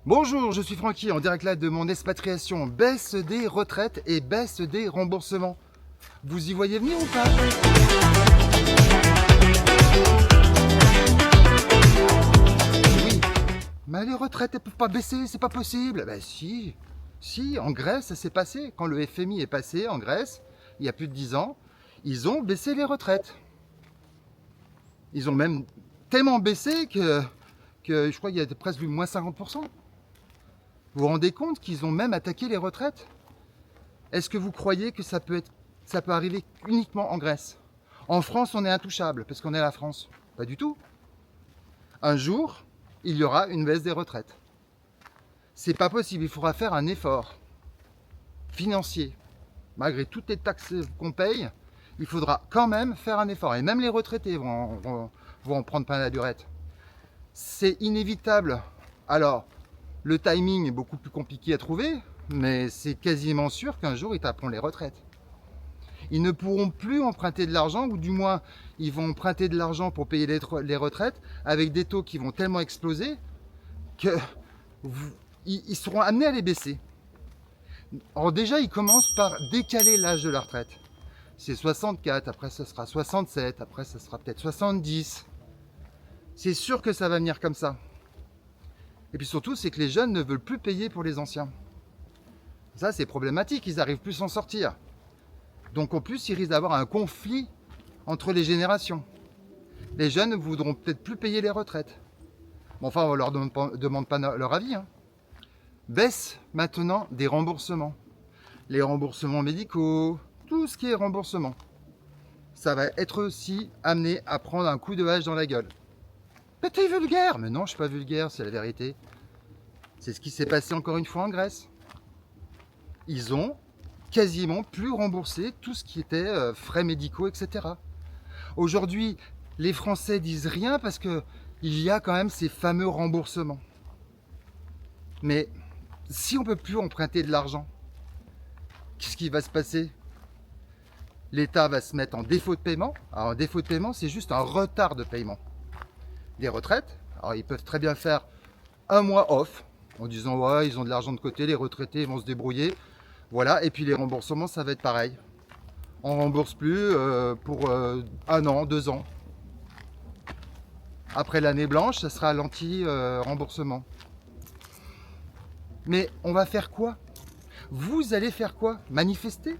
Bonjour, je suis Francky en direct live de mon expatriation. Baisse des retraites et baisse des remboursements. Vous y voyez venir ou pas? Oui, mais les retraites elles peuvent pas baisser, c'est pas possible. Ben si, en Grèce ça s'est passé. Quand le FMI est passé en Grèce, il y a plus de 10 ans, ils ont baissé les retraites. Ils ont même tellement baissé que je crois qu'il y a presque moins 50%. Vous vous rendez compte qu'ils ont même attaqué les retraites? Est-ce que vous croyez que ça peut arriver uniquement en Grèce? En France, on est intouchable parce qu'on est la France. Pas du tout. Un jour, il y aura une baisse des retraites. C'est pas possible, il faudra faire un effort financier. Malgré toutes les taxes qu'on paye, il faudra quand même faire un effort. Et même les retraités vont en prendre plein la durette. C'est inévitable. Alors, le timing est beaucoup plus compliqué à trouver, mais c'est quasiment sûr qu'un jour, ils taperont les retraites. Ils ne pourront plus emprunter de l'argent, ou du moins, ils vont emprunter de l'argent pour payer les retraites, avec des taux qui vont tellement exploser qu'ils seront amenés à les baisser. Alors déjà, ils commencent par décaler l'âge de la retraite. C'est 64, après ça sera 67, après ça sera peut-être 70. C'est sûr que ça va venir comme ça. Et puis surtout, c'est que les jeunes ne veulent plus payer pour les anciens. Ça, c'est problématique, ils n'arrivent plus à s'en sortir. Donc en plus, ils risquent d'avoir un conflit entre les générations. Les jeunes ne voudront peut-être plus payer les retraites. Bon, enfin, on ne leur demande pas leur avis. Baisse maintenant des remboursements. Les remboursements médicaux, tout ce qui est remboursement. Ça va être aussi amené à prendre un coup de hache dans la gueule. Mais t'es vulgaire! Mais non, je suis pas vulgaire, c'est la vérité. C'est ce qui s'est passé encore une fois en Grèce. Ils ont quasiment plus remboursé tout ce qui était frais médicaux, etc. Aujourd'hui, les Français disent rien parce qu'il y a quand même ces fameux remboursements. Mais si on ne peut plus emprunter de l'argent, qu'est-ce qui va se passer? L'État va se mettre en défaut de paiement. Alors, un défaut de paiement, c'est juste un retard de paiement. Des retraites, alors ils peuvent très bien faire un mois off, en disant ouais, ils ont de l'argent de côté, les retraités vont se débrouiller. Voilà, et puis les remboursements, ça va être pareil. On ne rembourse plus pour 1 an, 2 ans. Après l'année blanche, ça sera l'anti-remboursement. Mais on va faire quoi? Vous allez faire quoi? Manifester?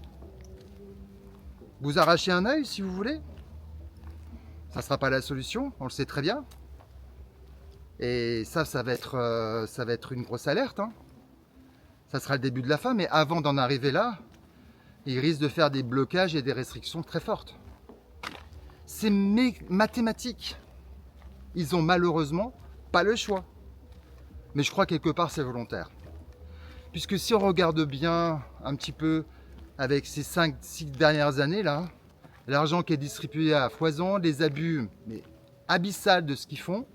Vous arracher un œil si vous voulez? Ça ne sera pas la solution, on le sait très bien. Et ça va être une grosse alerte. Ça sera le début de la fin, mais avant d'en arriver là, ils risquent de faire des blocages et des restrictions très fortes. C'est mathématique. Ils ont malheureusement pas le choix. Mais je crois quelque part c'est volontaire. Puisque si on regarde bien un petit peu avec ces 5-6 dernières années là, l'argent qui est distribué à foison, les abus mais abyssales de ce qu'ils font,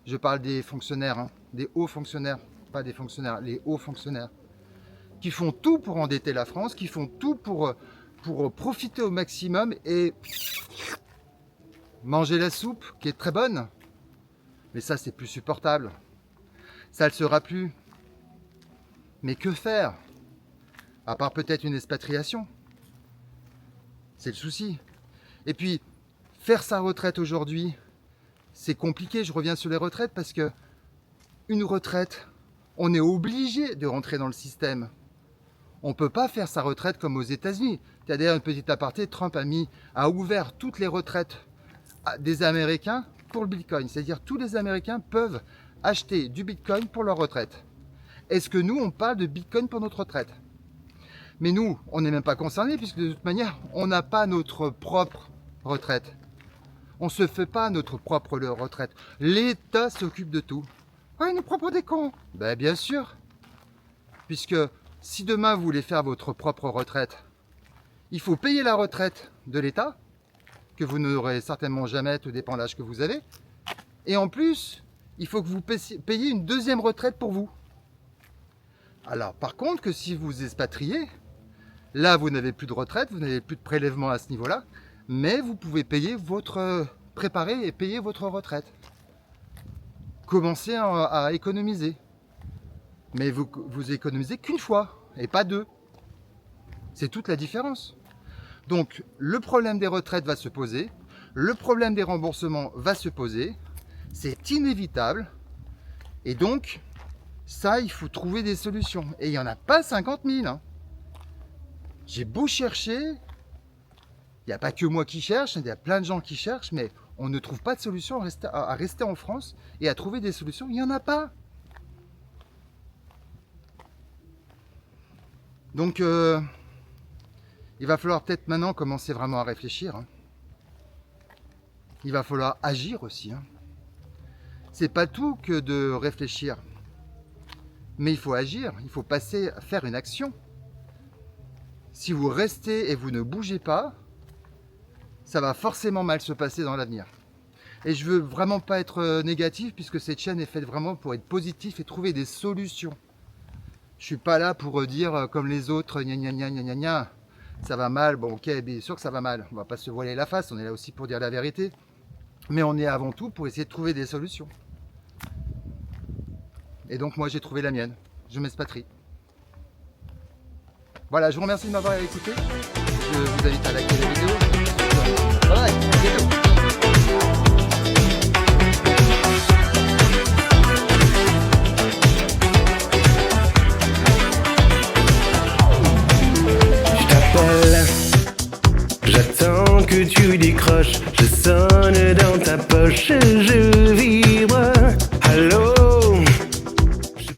je parle des fonctionnaires, des hauts fonctionnaires, pas des fonctionnaires, les hauts fonctionnaires, qui font tout pour endetter la France, qui font tout pour profiter au maximum et manger la soupe qui est très bonne. Mais ça, c'est plus supportable. Ça ne le sera plus. Mais que faire? À part peut-être une expatriation. C'est le souci. Et puis, faire sa retraite aujourd'hui, c'est compliqué. Je reviens sur les retraites parce que une retraite, on est obligé de rentrer dans le système. On ne peut pas faire sa retraite comme aux États-Unis. Tu as d'ailleurs un petit aparté, Trump a ouvert toutes les retraites des Américains pour le Bitcoin. C'est-à-dire tous les Américains peuvent acheter du Bitcoin pour leur retraite. Est-ce que nous, on parle de Bitcoin pour notre retraite? Mais nous, on n'est même pas concernés puisque de toute manière, on n'a pas notre propre retraite. On ne se fait pas notre propre retraite. L'État s'occupe de tout. Ouais, il nous prend pour des cons. Ben, bien sûr. Puisque si demain vous voulez faire votre propre retraite, il faut payer la retraite de l'État, que vous n'aurez certainement jamais, tout dépend de l'âge que vous avez. Et en plus, il faut que vous payiez une deuxième retraite pour vous. Alors par contre que si vous expatriez, là vous n'avez plus de retraite, vous n'avez plus de prélèvement à ce niveau-là, mais vous pouvez préparer et payer votre retraite. Commencez à économiser. mais vous économisez qu'une fois et pas deux. C'est toute la différence. Donc le problème des retraites va se poser, le problème des remboursements va se poser, c'est inévitable. Et donc ça, il faut trouver des solutions. Et il n'y en a pas 50 000. Hein. J'ai beau chercher, il n'y a pas que moi qui cherche, il y a plein de gens qui cherchent, mais on ne trouve pas de solution à rester en France et à trouver des solutions. Il n'y en a pas. Donc, il va falloir peut-être maintenant commencer vraiment à réfléchir. Hein. Il va falloir agir aussi. Hein. C'est pas tout que de réfléchir. Mais il faut agir, il faut passer à faire une action. Si vous restez et vous ne bougez pas, ça va forcément mal se passer dans l'avenir. Et je veux vraiment pas être négatif, puisque cette chaîne est faite vraiment pour être positif et trouver des solutions. Je suis pas là pour dire comme les autres, gna gna gna gna gna, ça va mal. Bon, ok, bien sûr que ça va mal. On va pas se voiler la face, on est là aussi pour dire la vérité. Mais on est avant tout pour essayer de trouver des solutions. Et donc moi j'ai trouvé la mienne, je m'expatrie. Voilà, je vous remercie de m'avoir écouté. Je vous invite à liker la vidéo. Voilà, à bientôt. J'attends que tu décroches, je sonne dans ta poche.